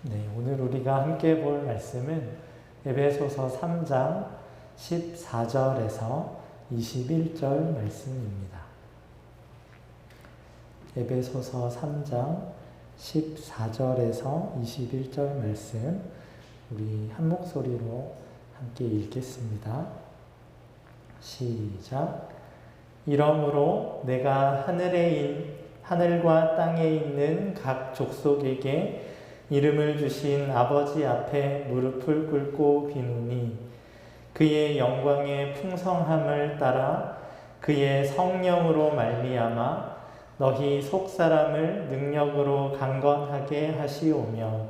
네, 오늘 우리가 함께 볼 말씀은 에베소서 3장 14절에서 21절 말씀입니다. 에베소서 3장 14절에서 21절 말씀, 우리 한 목소리로 함께 읽겠습니다. 시작. 이러므로 내가 하늘과 땅에 있는 각 족속에게 이름을 주신 아버지 앞에 무릎을 꿇고 비누니 그의 영광의 풍성함을 따라 그의 성령으로 말미암아 너희 속사람을 능력으로 강건하게 하시오며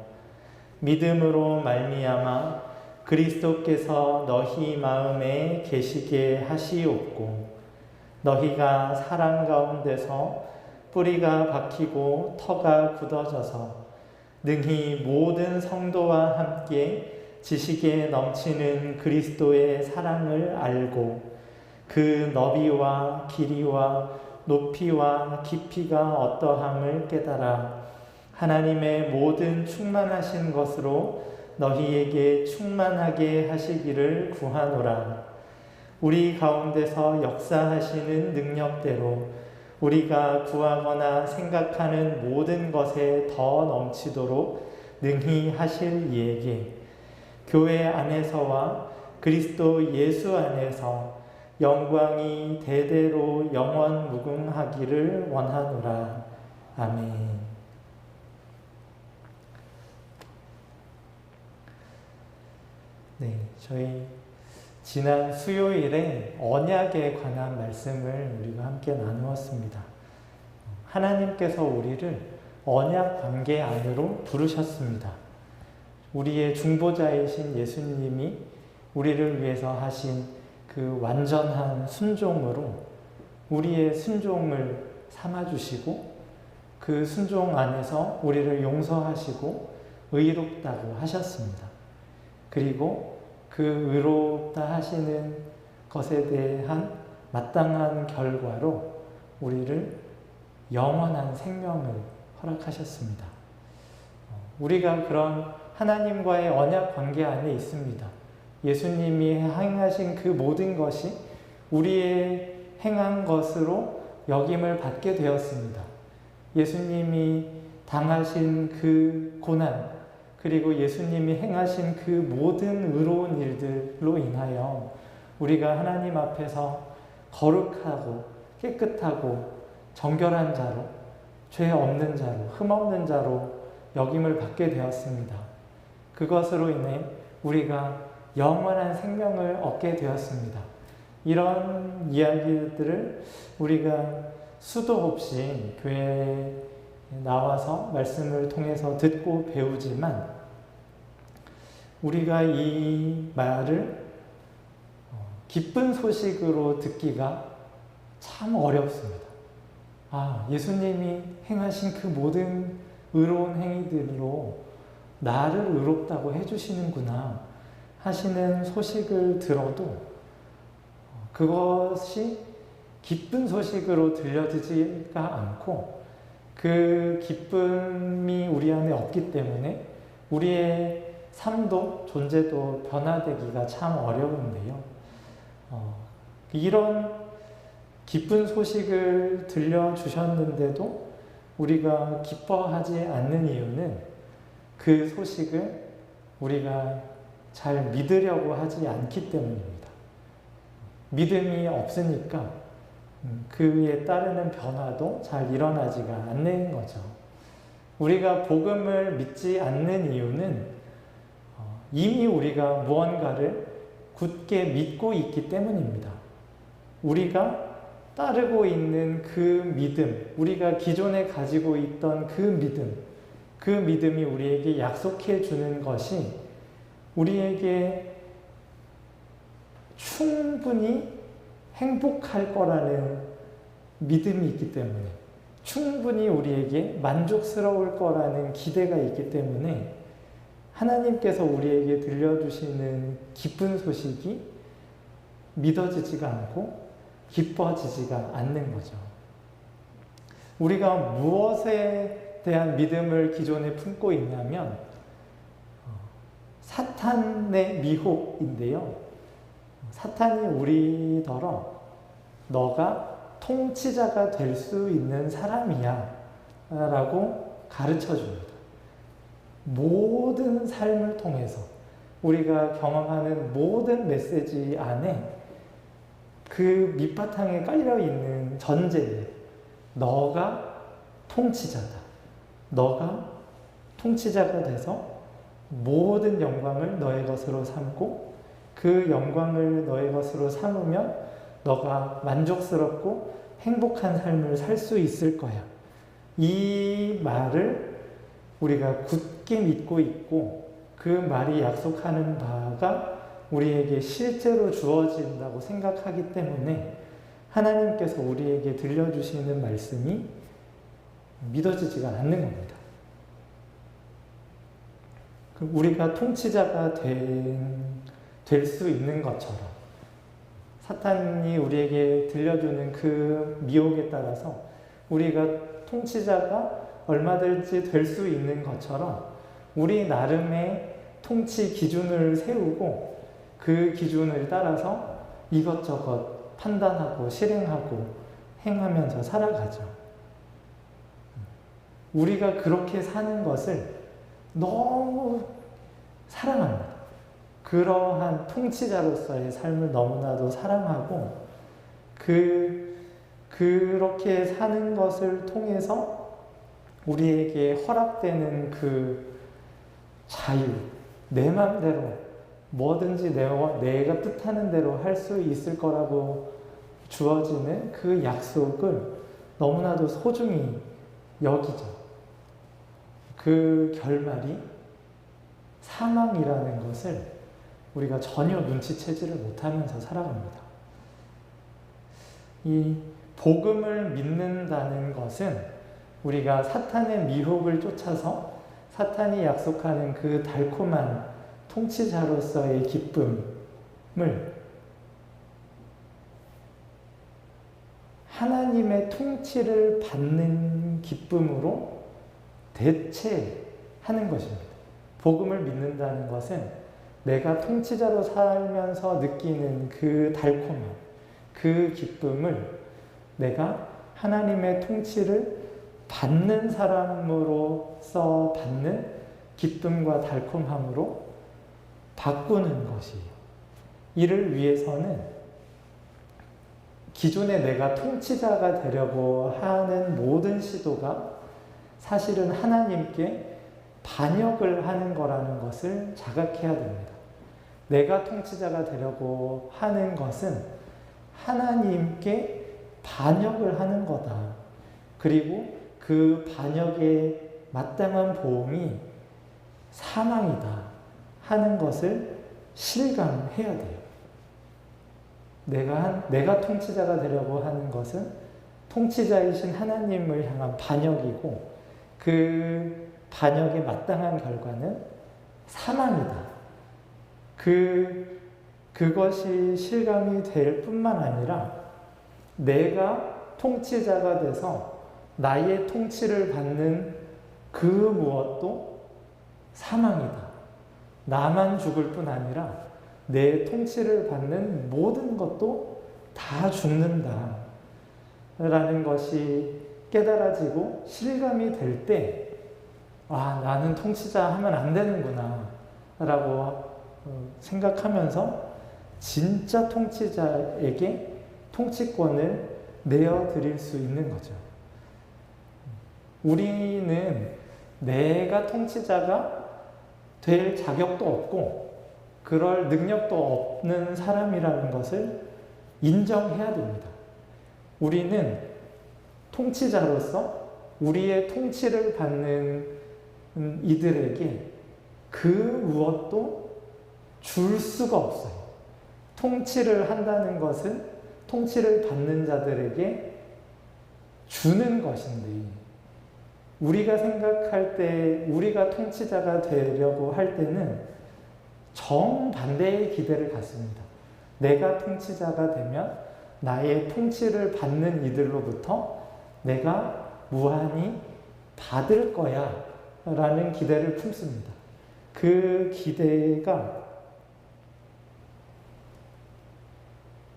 믿음으로 말미암아 그리스도께서 너희 마음에 계시게 하시옵고 너희가 사랑 가운데서 뿌리가 박히고 터가 굳어져서 능히 모든 성도와 함께 지식에 넘치는 그리스도의 사랑을 알고 그 너비와 길이와 높이와 깊이가 어떠함을 깨달아 하나님의 모든 충만하신 것으로 너희에게 충만하게 하시기를 구하노라. 우리 가운데서 역사하시는 능력대로 우리가 구하거나 생각하는 모든 것에 더 넘치도록 능히 하실 이에게 교회 안에서와 그리스도 예수 안에서 영광이 대대로 영원 무궁하기를 원하노라. 아멘. 네, 저희 지난 수요일에 언약에 관한 말씀을 우리가 함께 나누었습니다. 하나님께서 우리를 언약 관계 안으로 부르셨습니다. 우리의 중보자이신 예수님이 우리를 위해서 하신 그 완전한 순종으로 우리의 순종을 삼아주시고 그 순종 안에서 우리를 용서하시고 의롭다고 하셨습니다. 그리고 그 의롭다 하시는 것에 대한 마땅한 결과로 우리를 영원한 생명을 허락하셨습니다. 우리가 그런 하나님과의 언약 관계 안에 있습니다. 예수님이 행하신 그 모든 것이 우리의 행한 것으로 역임을 받게 되었습니다. 예수님이 당하신 그 고난, 그리고 예수님이 행하신 그 모든 의로운 일들로 인하여 우리가 하나님 앞에서 거룩하고 깨끗하고 정결한 자로, 죄 없는 자로, 흠 없는 자로 역임을 받게 되었습니다. 그것으로 인해 우리가 영원한 생명을 얻게 되었습니다. 이런 이야기들을 우리가 수도 없이 교회에 나와서 말씀을 통해서 듣고 배우지만 우리가 이 말을 기쁜 소식으로 듣기가 참 어렵습니다. 아, 예수님이 행하신 그 모든 의로운 행위들로 나를 의롭다고 해주시는구나 하시는 소식을 들어도 그것이 기쁜 소식으로 들려지지가 않고 그 기쁨이 우리 안에 없기 때문에 우리의 삶도 존재도 변화되기가 참 어려운데요. 이런 기쁜 소식을 들려주셨는데도 우리가 기뻐하지 않는 이유는 그 소식을 우리가 잘 믿으려고 하지 않기 때문입니다. 믿음이 없으니까 그에 따르는 변화도 잘 일어나지가 않는 거죠. 우리가 복음을 믿지 않는 이유는 이미 우리가 무언가를 굳게 믿고 있기 때문입니다. 우리가 따르고 있는 그 믿음, 우리가 기존에 가지고 있던 그 믿음이 우리에게 약속해 주는 것이 우리에게 충분히 행복할 거라는 믿음이 있기 때문에, 충분히 우리에게 만족스러울 거라는 기대가 있기 때문에 하나님께서 우리에게 들려주시는 기쁜 소식이 믿어지지가 않고 기뻐지지가 않는 거죠. 우리가 무엇에 대한 믿음을 기존에 품고 있냐면 사탄의 미혹인데요. 사탄이 우리더러 너가 통치자가 될 수 있는 사람이야 라고 가르쳐 줍니다. 모든 삶을 통해서 우리가 경험하는 모든 메시지 안에 그 밑바탕에 깔려있는 전제예요. 너가 통치자다. 너가 통치자가 돼서 모든 영광을 너의 것으로 삼고 그 영광을 너의 것으로 삼으면 너가 만족스럽고 행복한 삶을 살 수 있을 거야. 이 말을 우리가 굳게 믿고 있고 그 말이 약속하는 바가 우리에게 실제로 주어진다고 생각하기 때문에 하나님께서 우리에게 들려주시는 말씀이 믿어지지가 않는 겁니다. 우리가 통치자가 될 수 있는 것처럼 사탄이 우리에게 들려주는 그 미혹에 따라서 우리가 통치자가 얼마든지 될 수 있는 것처럼 우리 나름의 통치 기준을 세우고 그 기준을 따라서 이것저것 판단하고 실행하고 행하면서 살아가죠. 우리가 그렇게 사는 것을 너무 사랑합니다. 그러한 통치자로서의 삶을 너무나도 사랑하고 그렇게 사는 것을 통해서 우리에게 허락되는 그 자유, 내 마음대로 뭐든지 내가 뜻하는 대로 할 수 있을 거라고 주어지는 그 약속을 너무나도 소중히 여기죠. 그 결말이 사망이라는 것을 우리가 전혀 눈치채지를 못하면서 살아갑니다. 이 복음을 믿는다는 것은 우리가 사탄의 미혹을 쫓아서 사탄이 약속하는 그 달콤한 통치자로서의 기쁨을 하나님의 통치를 받는 기쁨으로 대체하는 것입니다. 복음을 믿는다는 것은 내가 통치자로 살면서 느끼는 그 달콤함, 그 기쁨을 내가 하나님의 통치를 받는 사람으로서 받는 기쁨과 달콤함으로 바꾸는 것이에요. 이를 위해서는 기존에 내가 통치자가 되려고 하는 모든 시도가 사실은 하나님께 반역을 하는 거라는 것을 자각해야 됩니다. 내가 통치자가 되려고 하는 것은 하나님께 반역을 하는 거다. 그리고 그 반역에 마땅한 보응이 사망이다 하는 것을 실감해야 돼요. 내가 통치자가 되려고 하는 것은 통치자이신 하나님을 향한 반역이고 그 반역에 마땅한 결과는 사망이다. 그것이 실감이 될 뿐만 아니라 내가 통치자가 돼서 나의 통치를 받는 그 무엇도 사망이다. 나만 죽을 뿐 아니라 내 통치를 받는 모든 것도 다 죽는다. 라는 것이 깨달아지고 실감이 될 때, 나는 통치자 하면 안 되는구나. 라고 생각하면서 진짜 통치자에게 통치권을 내어드릴 수 있는 거죠. 우리는 내가 통치자가 될 자격도 없고 그럴 능력도 없는 사람이라는 것을 인정해야 됩니다. 우리는 통치자로서 우리의 통치를 받는 이들에게 그 무엇도 줄 수가 없어요. 통치를 한다는 것은 통치를 받는 자들에게 주는 것인데 우리가 생각할 때 우리가 통치자가 되려고 할 때는 정반대의 기대를 갖습니다. 내가 통치자가 되면 나의 통치를 받는 이들로부터 내가 무한히 받을 거야 라는 기대를 품습니다. 그 기대가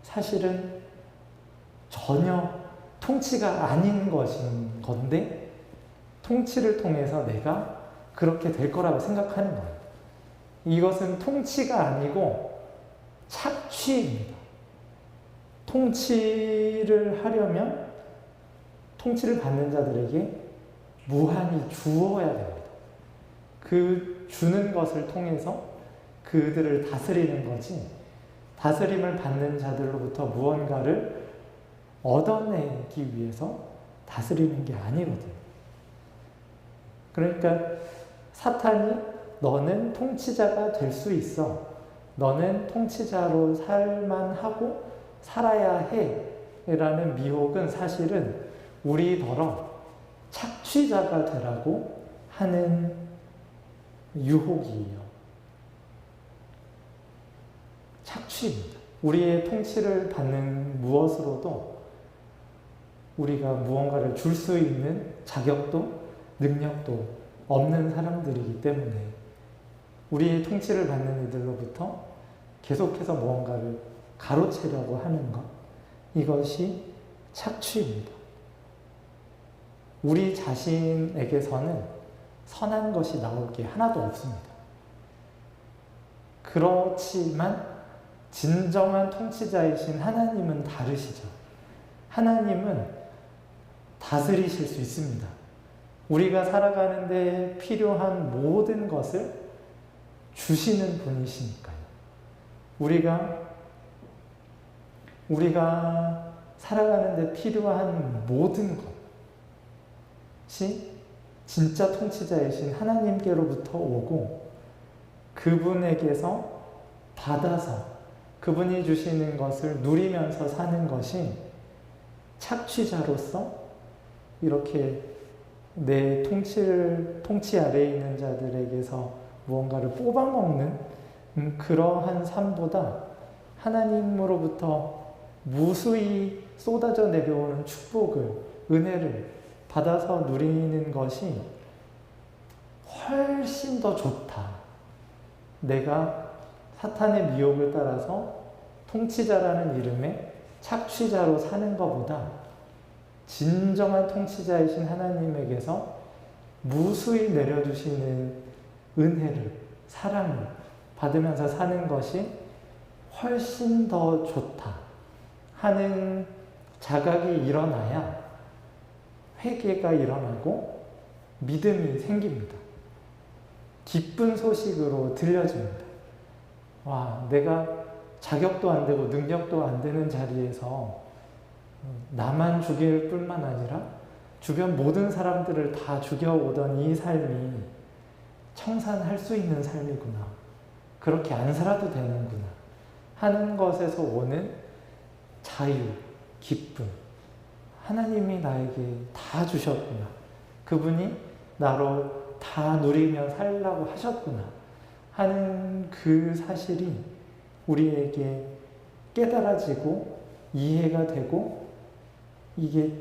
사실은 전혀 통치가 아닌 것인 건데 통치를 통해서 내가 그렇게 될 거라고 생각하는 거예요. 이것은 통치가 아니고 착취입니다. 통치를 하려면 통치를 받는 자들에게 무한히 주어야 됩니다. 그 주는 것을 통해서 그들을 다스리는 거지, 다스림을 받는 자들로부터 무언가를 얻어내기 위해서 다스리는 게 아니거든요. 그러니까 사탄이 너는 통치자가 될 수 있어, 너는 통치자로 살만하고 살아야 해 라는 미혹은 사실은 우리더러 착취자가 되라고 하는 유혹이에요. 착취입니다. 우리의 통치를 받는 무엇으로도 우리가 무언가를 줄 수 있는 자격도 능력도 없는 사람들이기 때문에 우리의 통치를 받는 이들로부터 계속해서 무언가를 가로채려고 하는 것, 이것이 착취입니다. 우리 자신에게서는 선한 것이 나올 게 하나도 없습니다. 그렇지만 진정한 통치자이신 하나님은 다르시죠. 하나님은 다스리실 수 있습니다. 우리가 살아가는데 필요한 모든 것을 주시는 분이시니까요. 우리가 살아가는데 필요한 모든 것이 진짜 통치자이신 하나님께로부터 오고 그분에게서 받아서 그분이 주시는 것을 누리면서 사는 것이 착취자로서 이렇게 내 통치 아래에 있는 자들에게서 무언가를 뽑아먹는 그러한 삶보다 하나님으로부터 무수히 쏟아져 내려오는 축복을, 은혜를 받아서 누리는 것이 훨씬 더 좋다. 내가 사탄의 미혹을 따라서 통치자라는 이름의 착취자로 사는 것보다 진정한 통치자이신 하나님에게서 무수히 내려주시는 은혜를, 사랑을 받으면서 사는 것이 훨씬 더 좋다 하는 자각이 일어나야 회개가 일어나고 믿음이 생깁니다. 기쁜 소식으로 들려줍니다. 와, 내가 자격도 안 되고 능력도 안 되는 자리에서 나만 죽일 뿐만 아니라 주변 모든 사람들을 다 죽여오던 이 삶이 청산할 수 있는 삶이구나. 그렇게 안 살아도 되는구나 하는 것에서 오는 자유, 기쁨. 하나님이 나에게 다 주셨구나. 그분이 나로 다 누리며 살라고 하셨구나 하는 그 사실이 우리에게 깨달아지고 이해가 되고 이게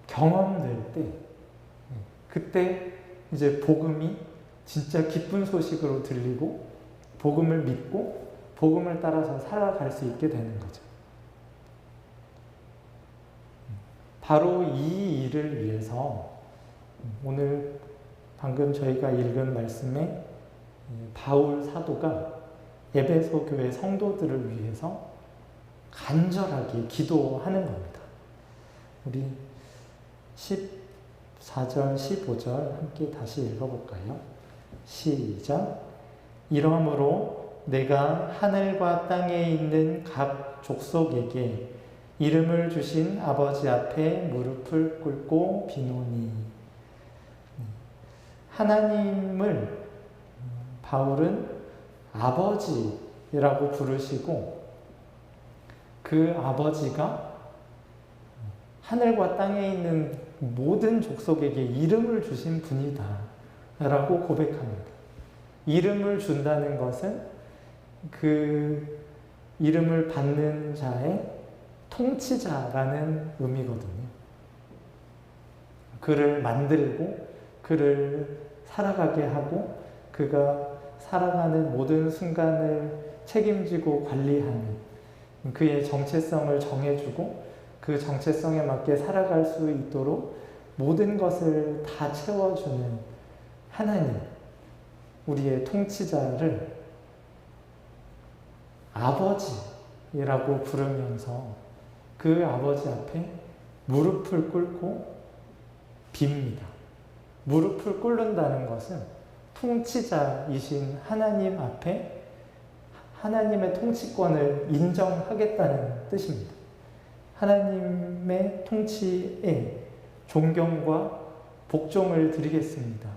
경험될 때, 그때 이제 복음이 진짜 기쁜 소식으로 들리고 복음을 믿고 복음을 따라서 살아갈 수 있게 되는 거죠. 바로 이 일을 위해서 오늘 방금 저희가 읽은 말씀에 바울 사도가 에베소 교회 성도들을 위해서 간절하게 기도하는 겁니다. 우리 14절, 15절 함께 다시 읽어볼까요? 시작. 이러므로 내가 하늘과 땅에 있는 각 족속에게 이름을 주신 아버지 앞에 무릎을 꿇고 비노니. 하나님을 바울은 아버지라고 부르시고 그 아버지가 하늘과 땅에 있는 모든 족속에게 이름을 주신 분이다 라고 고백합니다. 이름을 준다는 것은 그 이름을 받는 자의 통치자라는 의미거든요. 그를 만들고 그를 살아가게 하고 그가 살아가는 모든 순간을 책임지고 관리하는, 그의 정체성을 정해주고 그 정체성에 맞게 살아갈 수 있도록 모든 것을 다 채워주는 하나님, 우리의 통치자를 아버지라고 부르면서 그 아버지 앞에 무릎을 꿇고 빕니다. 무릎을 꿇는다는 것은 통치자이신 하나님 앞에 하나님의 통치권을 인정하겠다는 뜻입니다. 하나님의 통치에 존경과 복종을 드리겠습니다.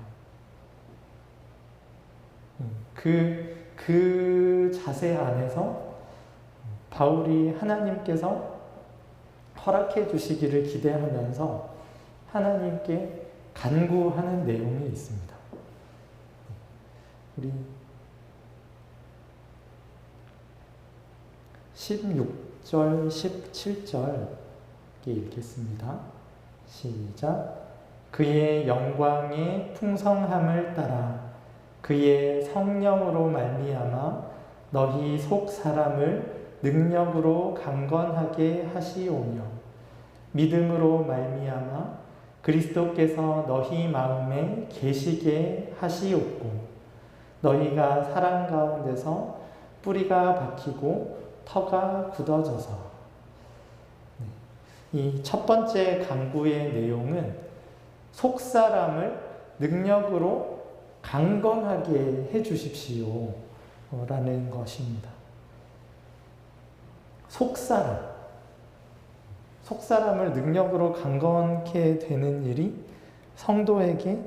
그 자세 안에서 바울이 하나님께서 허락해 주시기를 기대하면서 하나님께 간구하는 내용이 있습니다. 우리 16절, 17절 읽겠습니다. 시작. 그의 영광의 풍성함을 따라 그의 성령으로 말미암아 너희 속 사람을 능력으로 강건하게 하시오며 믿음으로 말미암아 그리스도께서 너희 마음에 계시게 하시옵고 너희가 사랑 가운데서 뿌리가 박히고 터가 굳어져서. 이 첫 번째 간구의 내용은 속 사람을 능력으로 강건하게 해 주십시오 라는 것입니다. 속사람을 능력으로 강건케 되는 일이 성도에게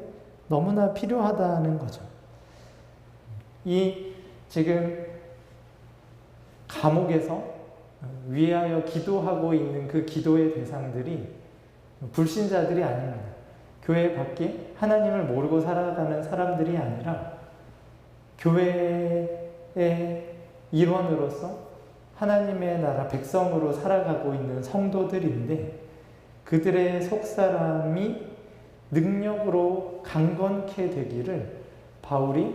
너무나 필요하다는 거죠. 이 지금 감옥에서 위하여 기도하고 있는 그 기도의 대상들이 불신자들이 아닙니다. 교회 밖에 하나님을 모르고 살아가는 사람들이 아니라 교회의 일원으로서 하나님의 나라 백성으로 살아가고 있는 성도들인데 그들의 속사람이 능력으로 강건케 되기를 바울이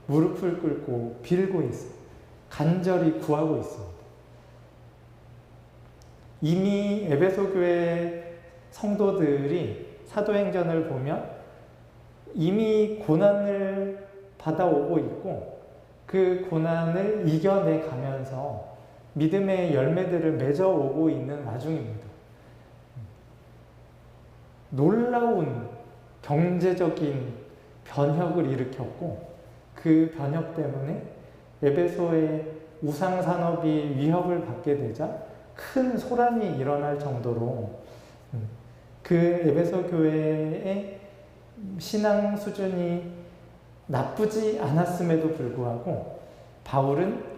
무릎을 꿇고 빌고 있어요. 간절히 구하고 있습니다. 이미 에베소 교회 성도들이 사도행전을 보면 이미 고난을 받아오고 있고 그 고난을 이겨내 가면서 믿음의 열매들을 맺어오고 있는 와중입니다. 놀라운 경제적인 변혁을 일으켰고 그 변혁 때문에 에베소의 우상산업이 위협을 받게 되자 큰 소란이 일어날 정도로 그 에베소 교회의 신앙 수준이 나쁘지 않았음에도 불구하고 바울은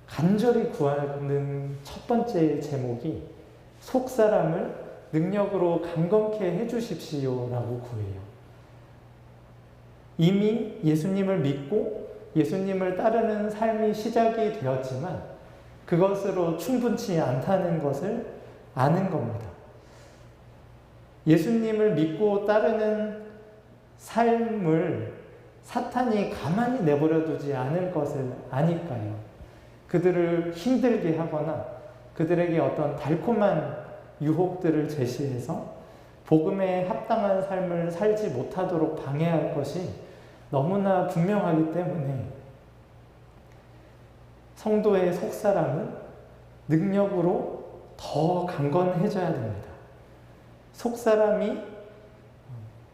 간절히 구하는 첫 번째 제목이 속사람을 능력으로 강건케 해주십시오 라고 구해요. 이미 예수님을 믿고 예수님을 따르는 삶이 시작이 되었지만 그것으로 충분치 않다는 것을 아는 겁니다. 예수님을 믿고 따르는 삶을 사탄이 가만히 내버려 두지 않을 것을 아니까요. 그들을 힘들게 하거나 그들에게 어떤 달콤한 유혹들을 제시해서 복음에 합당한 삶을 살지 못하도록 방해할 것이 너무나 분명하기 때문에 성도의 속사람은 능력으로 더 강건해져야 됩니다. 속사람이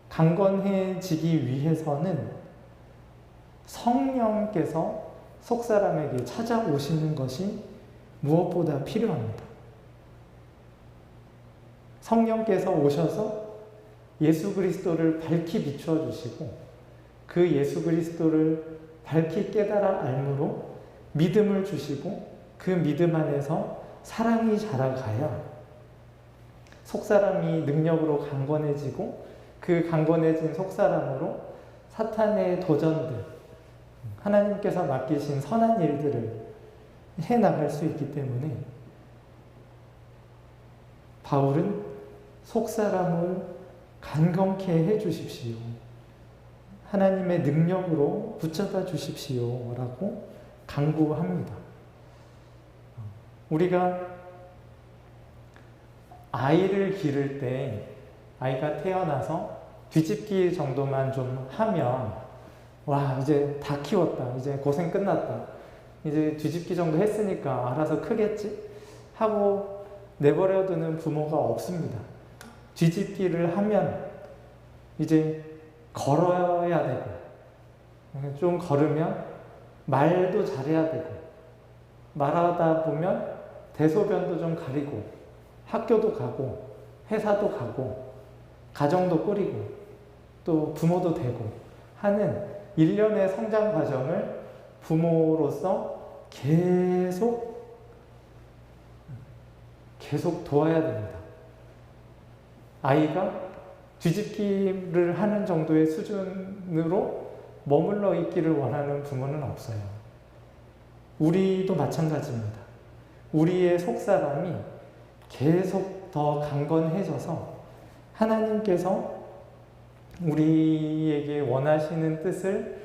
강건해지기 위해서는 성령께서 속사람에게 찾아오시는 것이 무엇보다 필요합니다. 성령께서 오셔서 예수 그리스도를 밝히 비춰주시고 그 예수 그리스도를 밝히 깨달아 알므로 믿음을 주시고 그 믿음 안에서 사랑이 자라가야 속사람이 능력으로 강건해지고 그 강건해진 속사람으로 사탄의 도전들, 하나님께서 맡기신 선한 일들을 해나갈 수 있기 때문에 바울은 속사람을 강건케 해주십시오 하나님의 능력으로 붙잡아 주십시오 라고 간구합니다. 우리가 아이를 기를 때 아이가 태어나서 뒤집기 정도만 좀 하면 와, 이제 다 키웠다, 이제 고생 끝났다, 이제 뒤집기 정도 했으니까 알아서 크겠지 하고 내버려두는 부모가 없습니다. 뒤집기를 하면 이제 걸어야 되고, 좀 걸으면 말도 잘해야 되고, 말하다 보면 대소변도 좀 가리고, 학교도 가고, 회사도 가고, 가정도 꾸리고, 또 부모도 되고 하는 일련의 성장 과정을 부모로서 계속 도와야 됩니다. 아이가 뒤집기를 하는 정도의 수준으로 머물러 있기를 원하는 부모는 없어요. 우리도 마찬가지입니다. 우리의 속사람이 계속 더 강건해져서 하나님께서 우리에게 원하시는 뜻을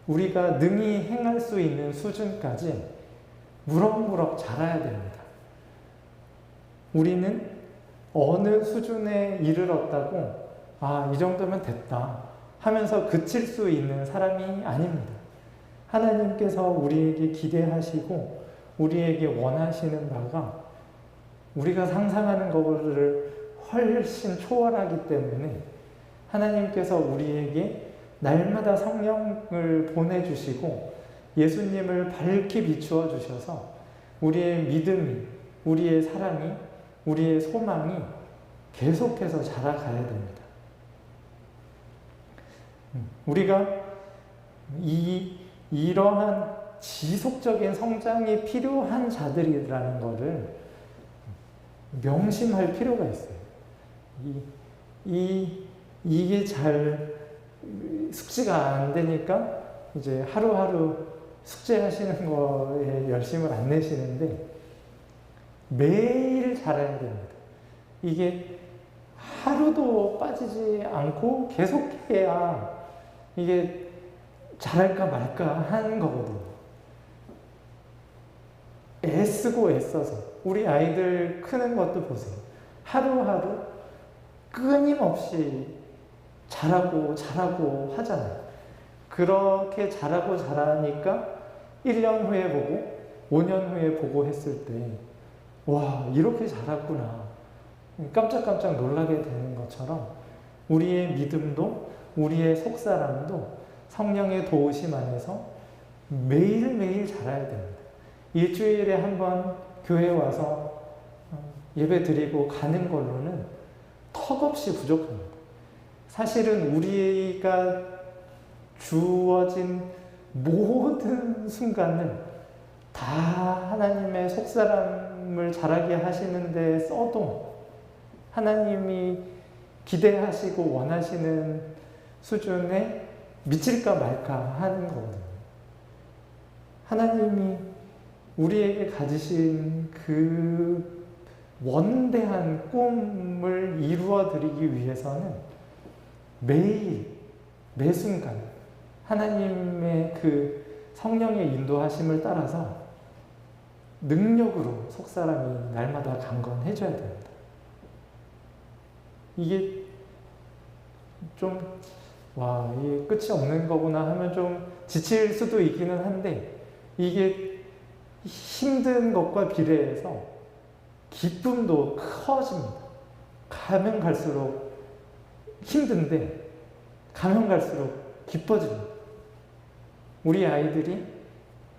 우리가 능히 행할 수 있는 수준까지 무럭무럭 자라야 됩니다. 우리는 어느 수준에 이르렀다고 이 정도면 됐다 하면서 그칠 수 있는 사람이 아닙니다. 하나님께서 우리에게 기대하시고 우리에게 원하시는 바가 우리가 상상하는 것을 훨씬 초월하기 때문에 하나님께서 우리에게 날마다 성령을 보내주시고 예수님을 밝히 비추어 주셔서 우리의 믿음이, 우리의 사랑이, 우리의 소망이 계속해서 자라가야 됩니다. 우리가 이러한 지속적인 성장이 필요한 자들이라는 것을 명심할 필요가 있어요. 이게 잘 숙지가 안 되니까 이제 하루하루 숙제하시는 거에 열심을 안 내시는데 매일 잘해야 됩니다. 이게 하루도 빠지지 않고 계속해야 이게 잘할까 말까 하는 거거든요. 애쓰고 애써서 우리 아이들 크는 것도 보세요. 하루하루 끊임없이 잘하고 하잖아요. 그렇게 잘하고 잘하니까 1년 후에 보고 5년 후에 보고 했을 때 와, 이렇게 잘했구나 깜짝깜짝 놀라게 되는 것처럼 우리의 믿음도 우리의 속사람도 성령의 도우심 안에서 매일매일 자라야 됩니다. 일주일에 한 번 교회 와서 예배 드리고 가는 걸로는 턱없이 부족합니다. 사실은 우리가 주어진 모든 순간을 다 하나님의 속사람을 자라게 하시는데 써도 하나님이 기대하시고 원하시는 수준에 미칠까 말까 하는 거거든요. 하나님이 우리에게 가지신 그 원대한 꿈을 이루어 드리기 위해서는 매일, 매 순간 하나님의 그 성령의 인도하심을 따라서 능력으로 속사람이 날마다 강건해져야 됩니다. 이게 좀, 이게 끝이 없는 거구나 하면 좀 지칠 수도 있기는 한데, 이게 힘든 것과 비례해서 기쁨도 커집니다. 가면 갈수록 힘든데, 가면 갈수록 기뻐집니다. 우리 아이들이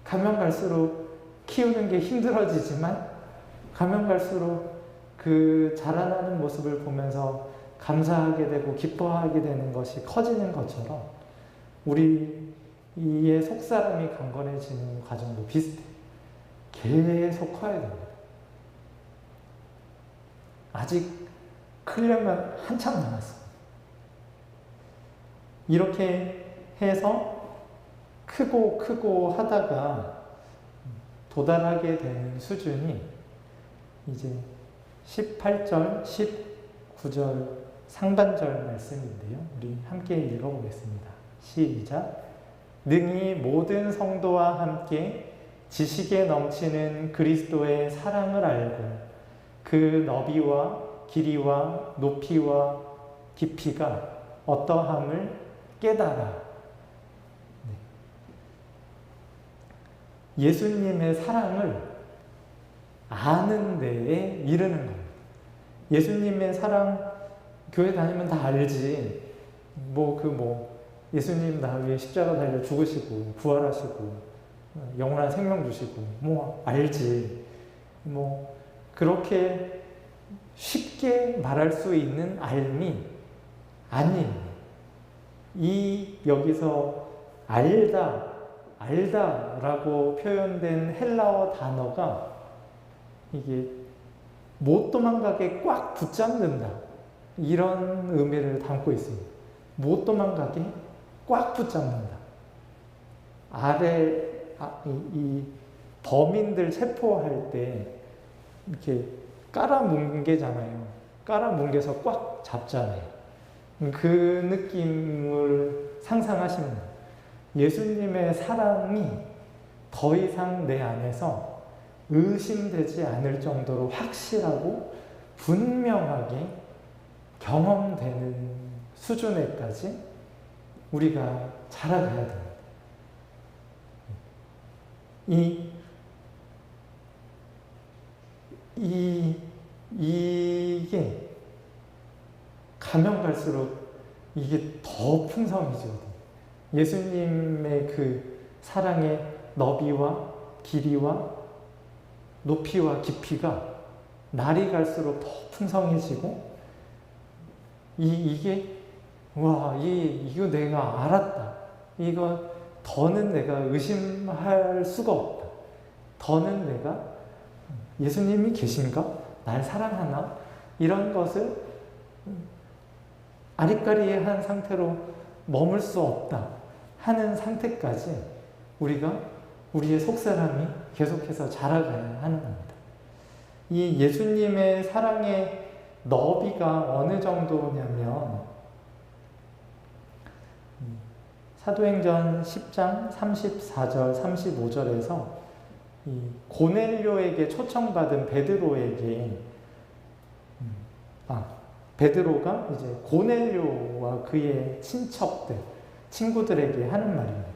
가면 갈수록 키우는 게 힘들어지지만, 가면 갈수록 그 자라나는 모습을 보면서 감사하게 되고 기뻐하게 되는 것이 커지는 것처럼 우리의 속사람이 강건해지는 과정도 비슷해요. 계속 커야 됩니다. 아직 크려면 한참 남았습니다. 이렇게 해서 크고 하다가 도달하게 되는 수준이 이제 18절, 19절 상반절 말씀인데요. 우리 함께 읽어보겠습니다. 시작. 능히 모든 성도와 함께 지식에 넘치는 그리스도의 사랑을 알고 그 너비와 길이와 높이와 깊이가 어떠함을 깨달아. 예수님의 사랑을 아는 데에 이르는 겁니다. 예수님의 사랑, 교회 다니면 다 알지. 예수님 나 위해 십자가 달려 죽으시고, 부활하시고, 영원한 생명 주시고, 알지. 그렇게 쉽게 말할 수 있는 알미 아니에요. 여기서 알다라고 표현된 헬라어 단어가 이게 못 도망가게 꽉 붙잡는다. 이런 의미를 담고 있습니다. 못 도망가게 꽉 붙잡는다. 이 범인들 체포할 때 이렇게 깔아뭉개잖아요. 깔아뭉개서 꽉 잡잖아요. 그 느낌을 상상하시면 돼요. 예수님의 사랑이 더 이상 내 안에서 의심되지 않을 정도로 확실하고 분명하게 경험되는 수준에까지 우리가 자라가야 됩니다. 이게 가면 갈수록 이게 더 풍성해지거든요. 예수님의 그 사랑의 너비와 길이와 높이와 깊이가 날이 갈수록 더 풍성해지고 이거 내가 알았다. 이거 더는 내가 의심할 수가 없다. 더는 내가 예수님이 계신가? 날 사랑하나? 이런 것을 아리까리한 상태로 머물 수 없다 하는 상태까지 우리의 속사람이 계속해서 자라가야 하는 겁니다. 이 예수님의 사랑의 너비가 어느 정도냐면 사도행전 10장 34절 35절에서 이 고넬료에게 초청받은 베드로가 이제 고넬료와 그의 친구들에게 하는 말입니다.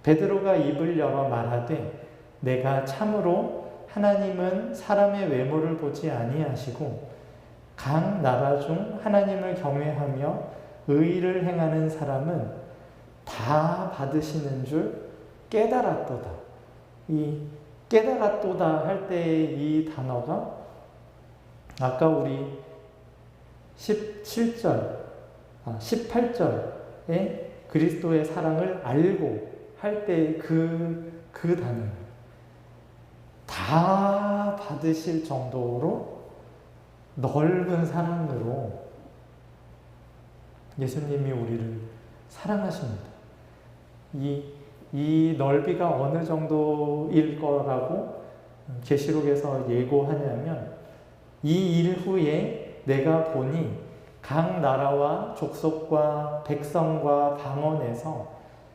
베드로가 입을 열어 말하되 내가 참으로 하나님은 사람의 외모를 보지 아니하시고 각 나라 중 하나님을 경외하며 의를 행하는 사람은 다 받으시는 줄 깨달았도다. 이 깨달았도다 할 때 이 단어가 아까 우리 18절에 그리스도의 사랑을 알고 할 때 그 단어예요. 다 받으실 정도로 넓은 사랑으로 예수님이 우리를 사랑하십니다. 이 넓이가 어느 정도일 거라고 계시록에서 예고하냐면 이 일 후에 내가 보니 각 나라와 족속과 백성과 방언에서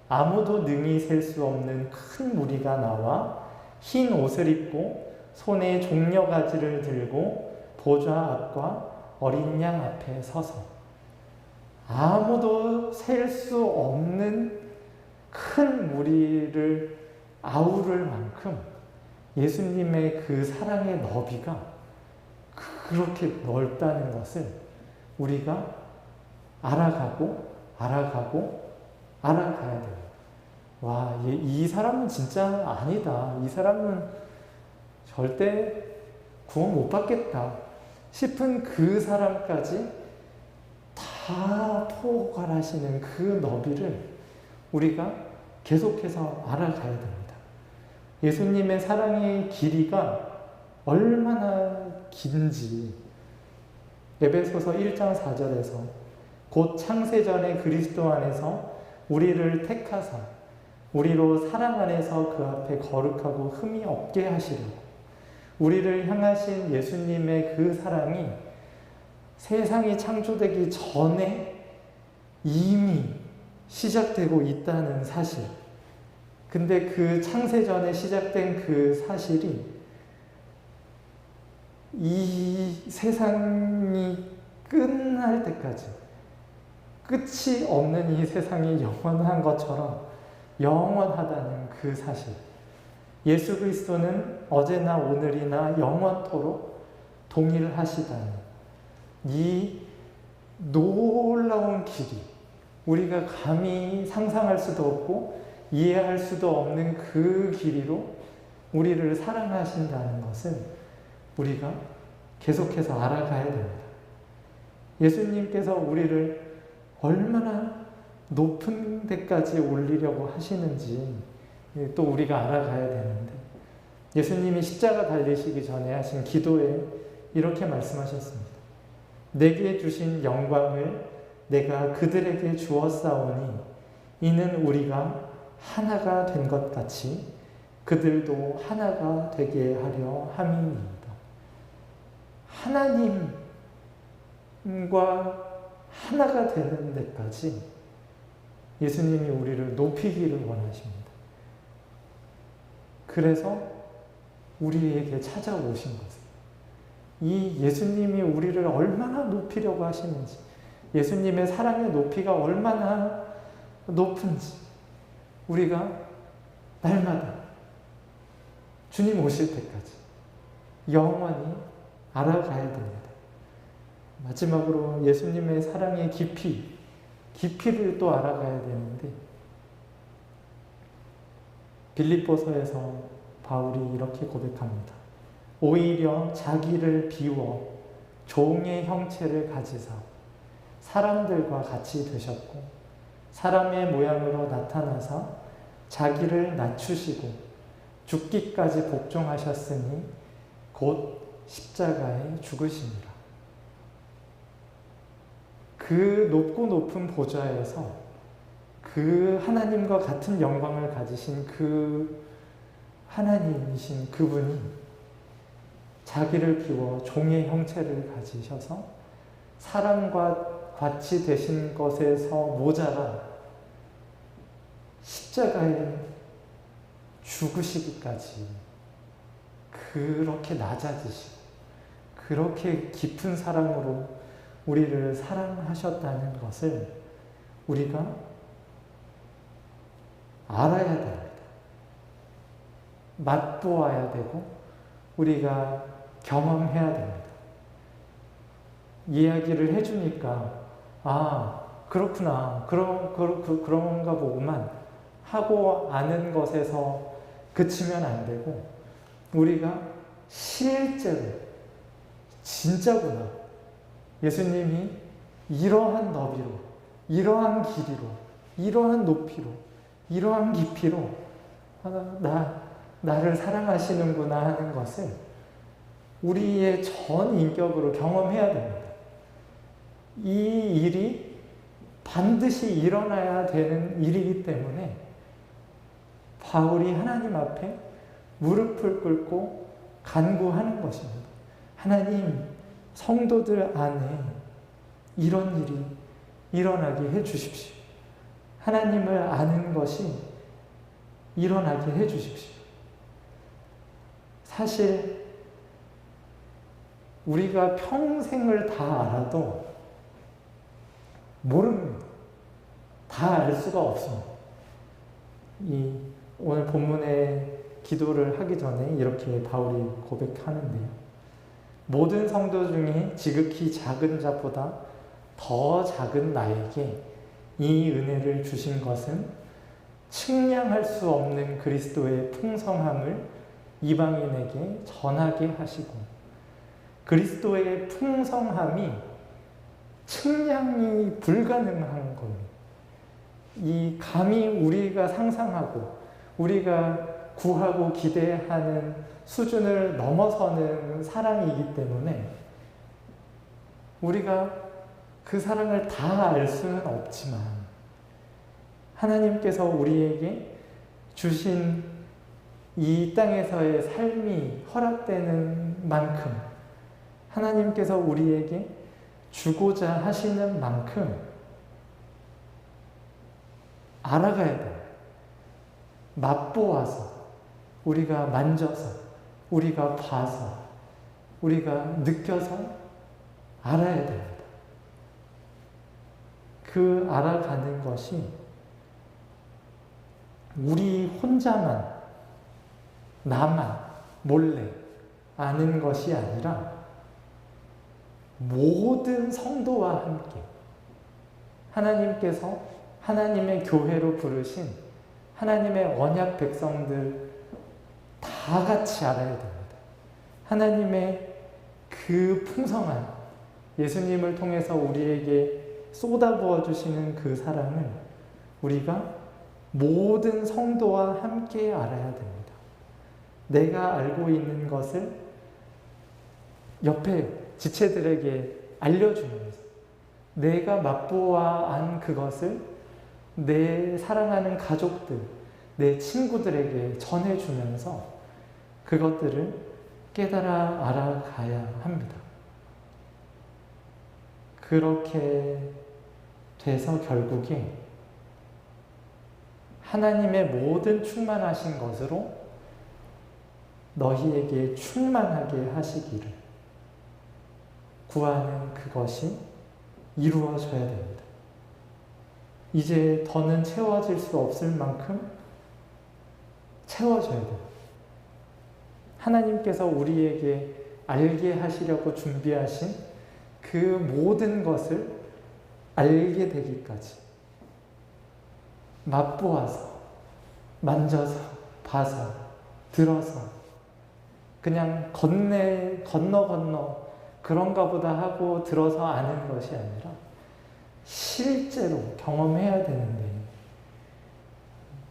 아무도 능히 셀 수 없는 큰 무리가 나와 흰 옷을 입고 손에 종려가지를 들고 보좌 앞과 어린 양 앞에 서서 아무도 셀 수 없는 큰 무리를 아우를 만큼 예수님의 그 사랑의 너비가 그렇게 넓다는 것을 우리가 알아가고 알아가야 돼요. 와, 이 사람은 진짜 아니다. 이 사람은 절대 구원 못 받겠다 싶은 그 사람까지 다 포괄하시는 그 너비를 우리가 계속해서 알아가야 됩니다. 예수님의 사랑의 길이가 얼마나 긴지 에베소서 1장 4절에서 곧 창세전에 그리스도 안에서 우리를 택하사 우리로 사랑 안에서 그 앞에 거룩하고 흠이 없게 하시려고 우리를 향하신 예수님의 그 사랑이 세상이 창조되기 전에 이미 시작되고 있다는 사실. 근데 그 창세전에 시작된 그 사실이 이 세상이 끝날 때까지, 끝이 없는 이 세상이 영원한 것처럼 영원하다는 그 사실. 예수 그리스도는 어제나 오늘이나 영원토록 동일하시다는 이 놀라운 길이, 우리가 감히 상상할 수도 없고 이해할 수도 없는 그 길이로 우리를 사랑하신다는 것을 우리가 계속해서 알아가야 됩니다. 예수님께서 우리를 얼마나 높은 데까지 올리려고 하시는지 또 우리가 알아가야 되는데, 예수님이 십자가 달리시기 전에 하신 기도에 이렇게 말씀하셨습니다. 내게 주신 영광을 내가 그들에게 주었사오니 이는 우리가 하나가 된 것 같이 그들도 하나가 되게 하려 함이니이다. 하나님과 하나가 되는 데까지 예수님이 우리를 높이기를 원하십니다. 그래서 우리에게 찾아오신 것을, 이 예수님이 우리를 얼마나 높이려고 하시는지, 예수님의 사랑의 높이가 얼마나 높은지 우리가 날마다 주님 오실 때까지 영원히 알아가야 됩니다. 마지막으로 예수님의 사랑의 깊이를 또 알아가야 되는데, 빌립보서에서 바울이 이렇게 고백합니다. 오히려 자기를 비워 종의 형체를 가지사 사람들과 같이 되셨고 사람의 모양으로 나타나사 자기를 낮추시고 죽기까지 복종하셨으니 곧 십자가에 죽으시니라. 그 높고 높은 보좌에서 그 하나님과 같은 영광을 가지신 그 하나님이신 그분이 자기를 비워 종의 형체를 가지셔서 사람과 같이 되신 것에서 모자라 십자가에 죽으시기까지 그렇게 낮아지시고 그렇게 깊은 사랑으로 우리를 사랑하셨다는 것을 우리가 알아야 됩니다. 맛보아야 되고 우리가 경험해야 됩니다. 이야기를 해주니까 아 그렇구나 그런가 보고만 하고 아는 것에서 그치면 안 되고, 우리가 실제로 진짜구나, 예수님이 이러한 너비로, 이러한 길이로, 이러한 높이로, 이러한 깊이로 나를 사랑하시는구나 하는 것을 우리의 전 인격으로 경험해야 됩니다. 이 일이 반드시 일어나야 되는 일이기 때문에 바울이 하나님 앞에 무릎을 꿇고 간구하는 것입니다. 하나님, 성도들 안에 이런 일이 일어나게 해주십시오. 하나님을 아는 것이 일어나게 해주십시오. 사실 우리가 평생을 다 알아도 모릅니다. 다 알 수가 없습니다. 오늘 본문의 기도를 하기 전에 이렇게 바울이 고백하는데요. 모든 성도 중에 지극히 작은 자보다 더 작은 나에게 이 은혜를 주신 것은 측량할 수 없는 그리스도의 풍성함을 이방인에게 전하게 하시고, 그리스도의 풍성함이 측량이 불가능한 겁니다. 이 감히 우리가 상상하고 우리가 구하고 기대하는 수준을 넘어서는 사랑이기 때문에 우리가 그 사랑을 다 알 수는 없지만, 하나님께서 우리에게 주신 이 땅에서의 삶이 허락되는 만큼, 하나님께서 우리에게 주고자 하시는 만큼 알아가야 돼요. 맛보아서, 우리가 만져서, 우리가 봐서, 우리가 느껴서 알아야 됩니다. 그 알아가는 것이 우리 혼자만, 나만 몰래 아는 것이 아니라 모든 성도와 함께 하나님께서 하나님의 교회로 부르신 하나님의 언약 백성들 다 같이 알아야 됩니다. 하나님의 그 풍성한 예수님을 통해서 우리에게 쏟아부어 주시는 그 사랑을 우리가 모든 성도와 함께 알아야 됩니다. 내가 알고 있는 것을 옆에 지체들에게 알려주면서 내가 맛보아 안 그것을 내 사랑하는 가족들, 내 친구들에게 전해주면서 그것들을 깨달아 알아가야 합니다. 그렇게 돼서 결국에 하나님의 모든 충만하신 것으로 너희에게 충만하게 하시기를 구하는 그것이 이루어져야 됩니다. 이제 더는 채워질 수 없을 만큼 채워져야 돼요. 하나님께서 우리에게 알게 하시려고 준비하신 그 모든 것을 알게 되기까지 맛보아서, 만져서, 봐서, 들어서 그냥 건너 그런가 보다 하고 들어서 아는 것이 아니라 실제로 경험해야 되는데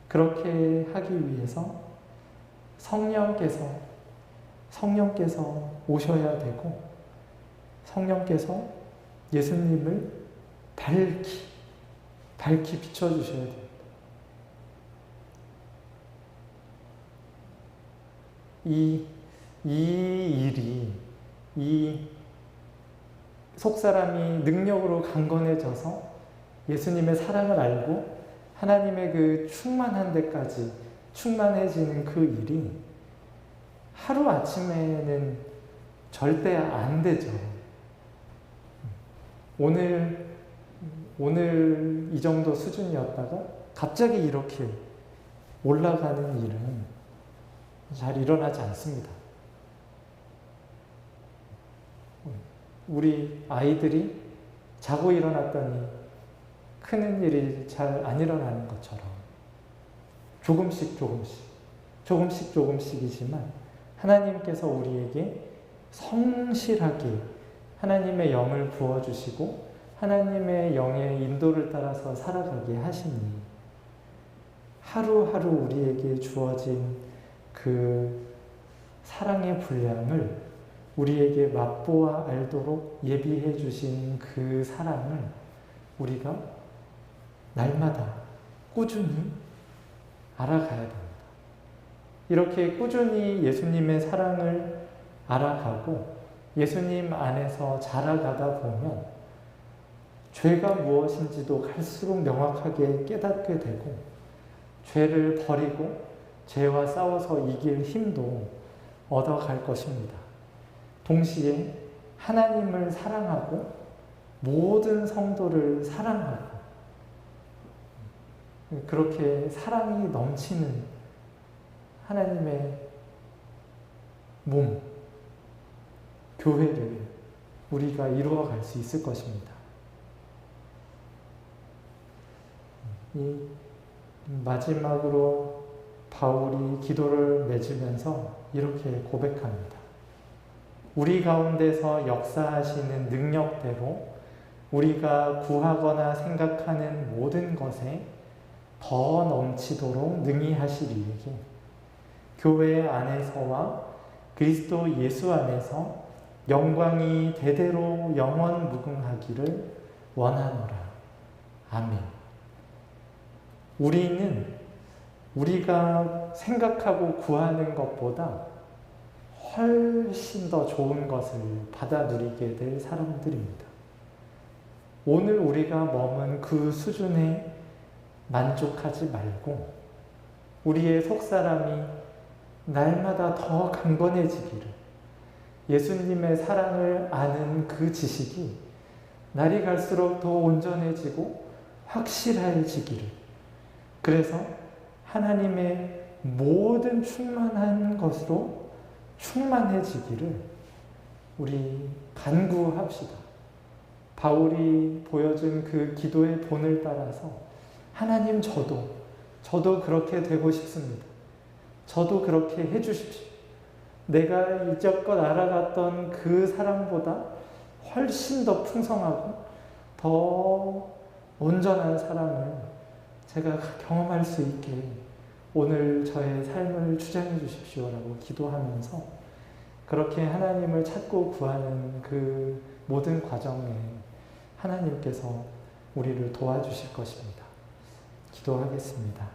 그렇게 하기 위해서 성령께서 오셔야 되고 성령께서 예수님을 밝히 비춰주셔야 됩니다. 이 일이, 이 속사람이 능력으로 강건해져서 예수님의 사랑을 알고 하나님의 그 충만한 데까지 충만해지는 그 일이 하루아침에는 절대 안 되죠. 오늘 이 정도 수준이었다가 갑자기 이렇게 올라가는 일은 잘 일어나지 않습니다. 우리 아이들이 자고 일어났더니 크는 일이 잘 안 일어나는 것처럼 조금씩이지만 하나님께서 우리에게 성실하게 하나님의 영을 부어주시고 하나님의 영의 인도를 따라서 살아가게 하시니 하루하루 우리에게 주어진 그 사랑의 분량을 우리에게 맛보아 알도록 예비해 주신 그 사랑을 우리가 날마다 꾸준히 알아가야 됩니다. 이렇게 꾸준히 예수님의 사랑을 알아가고 예수님 안에서 자라가다 보면 죄가 무엇인지도 갈수록 명확하게 깨닫게 되고 죄를 버리고 죄와 싸워서 이길 힘도 얻어갈 것입니다. 동시에 하나님을 사랑하고 모든 성도를 사랑하고 그렇게 사랑이 넘치는 하나님의 몸, 교회를 우리가 이루어갈 수 있을 것입니다. 이 마지막으로 바울이 기도를 맺으면서 이렇게 고백합니다. 우리 가운데서 역사하시는 능력대로 우리가 구하거나 생각하는 모든 것에 더 넘치도록 능히 하시리에게 교회 안에서와 그리스도 예수 안에서 영광이 대대로 영원 무궁하기를 원하노라. 아멘. 우리는 우리가 생각하고 구하는 것보다 훨씬 더 좋은 것을 받아 누리게 될 사람들입니다. 오늘 우리가 머문 그 수준의 만족하지 말고 우리의 속사람이 날마다 더 강건해지기를, 예수님의 사랑을 아는 그 지식이 날이 갈수록 더 온전해지고 확실해지기를, 그래서 하나님의 모든 충만한 것으로 충만해지기를 우리 간구합시다. 바울이 보여준 그 기도의 본을 따라서 하나님, 저도 그렇게 되고 싶습니다. 저도 그렇게 해주십시오. 내가 이제껏 알아갔던 그 사람보다 훨씬 더 풍성하고 더 온전한 사랑을 제가 경험할 수 있게 오늘 저의 삶을 주장해 주십시오라고 기도하면서 그렇게 하나님을 찾고 구하는 그 모든 과정에 하나님께서 우리를 도와주실 것입니다. 기도하겠습니다.